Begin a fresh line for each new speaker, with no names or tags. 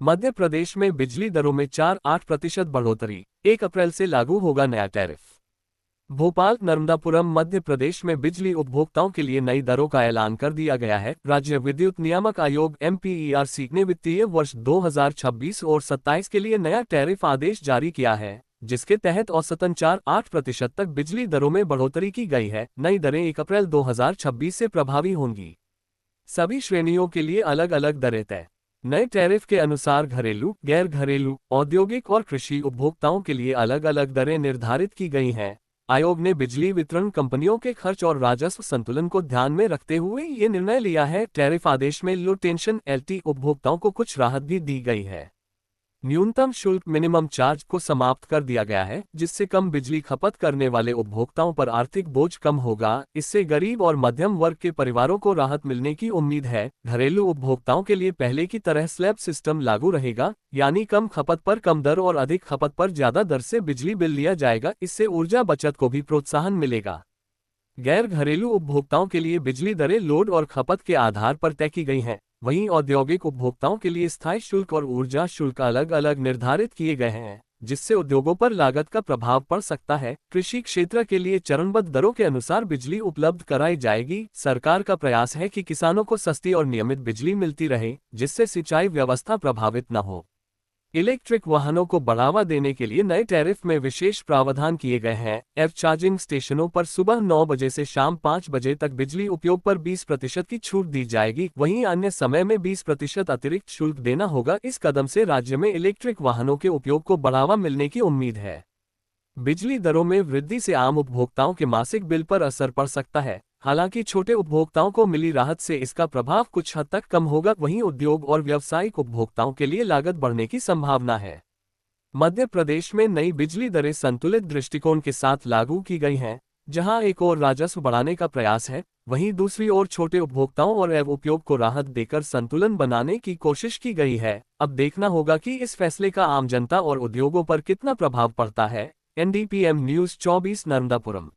मध्य प्रदेश में बिजली दरों में 4-8% बढ़ोतरी, 1 अप्रैल से लागू होगा नया टैरिफ। भोपाल नर्मदापुरम मध्य प्रदेश में बिजली उपभोक्ताओं के लिए नई दरों का ऐलान कर दिया गया है। राज्य विद्युत नियामक आयोग MPERC ने वित्तीय वर्ष 2026 और 27 के लिए नया टैरिफ आदेश जारी किया है, जिसके तहत औसतन 4-8% तक बिजली दरों में बढ़ोतरी की गई है। नई दरें 1 अप्रैल 2026 से प्रभावी होंगी। सभी श्रेणियों के लिए अलग अलग दरें तय। नए टैरिफ के अनुसार घरेलू, गैर घरेलू, औद्योगिक और कृषि उपभोक्ताओं के लिए अलग अलग दरें निर्धारित की गई हैं। आयोग ने बिजली वितरण कंपनियों के खर्च और राजस्व संतुलन को ध्यान में रखते हुए ये निर्णय लिया है। टैरिफ आदेश में लो टेंशन LT उपभोक्ताओं को कुछ राहत भी दी गई है। न्यूनतम शुल्क मिनिमम चार्ज को समाप्त कर दिया गया है, जिससे कम बिजली खपत करने वाले उपभोक्ताओं पर आर्थिक बोझ कम होगा। इससे गरीब और मध्यम वर्ग के परिवारों को राहत मिलने की उम्मीद है। घरेलू उपभोक्ताओं के लिए पहले की तरह स्लैब सिस्टम लागू रहेगा, यानी कम खपत पर कम दर और अधिक खपत पर ज्यादा दर से बिजली बिल लिया जाएगा। इससे ऊर्जा बचत को भी प्रोत्साहन मिलेगा। गैर घरेलू उपभोक्ताओं के लिए बिजली दरें लोड और खपत के आधार पर तय की गई हैं। वहीं औद्योगिक उपभोक्ताओं के लिए स्थायी शुल्क और ऊर्जा शुल्क अलग अलग निर्धारित किए गए हैं, जिससे उद्योगों पर लागत का प्रभाव पड़ सकता है। कृषि क्षेत्र के लिए चरणबद्ध दरों के अनुसार बिजली उपलब्ध कराई जाएगी। सरकार का प्रयास है कि किसानों को सस्ती और नियमित बिजली मिलती रहे, जिससे सिंचाई व्यवस्था प्रभावित न हो। इलेक्ट्रिक वाहनों को बढ़ावा देने के लिए नए टैरिफ में विशेष प्रावधान किए गए हैं। EV चार्जिंग स्टेशनों पर सुबह 9 बजे से शाम 5 बजे तक बिजली उपयोग पर 20% की छूट दी जाएगी। वहीं अन्य समय में 20% अतिरिक्त शुल्क देना होगा। इस कदम से राज्य में इलेक्ट्रिक वाहनों के उपयोग को बढ़ावा मिलने की उम्मीद है। बिजली दरों में वृद्धि से आम उपभोक्ताओं के मासिक बिल पर असर पड़ सकता है। हालांकि छोटे उपभोक्ताओं को मिली राहत से इसका प्रभाव कुछ हद तक कम होगा। वहीं उद्योग और व्यावसायिक उपभोक्ताओं के लिए लागत बढ़ने की संभावना है। मध्य प्रदेश में नई बिजली दरें संतुलित दृष्टिकोण के साथ लागू की गई हैं, जहां एक ओर राजस्व बढ़ाने का प्रयास है, वहीं दूसरी ओर छोटे उपभोक्ताओं और EV उपयोग को राहत देकर संतुलन बनाने की कोशिश की गई है। अब देखना होगा कि इस फैसले का आम जनता और उद्योगों पर कितना प्रभाव पड़ता है। NDPM News 24 Narmadapuram.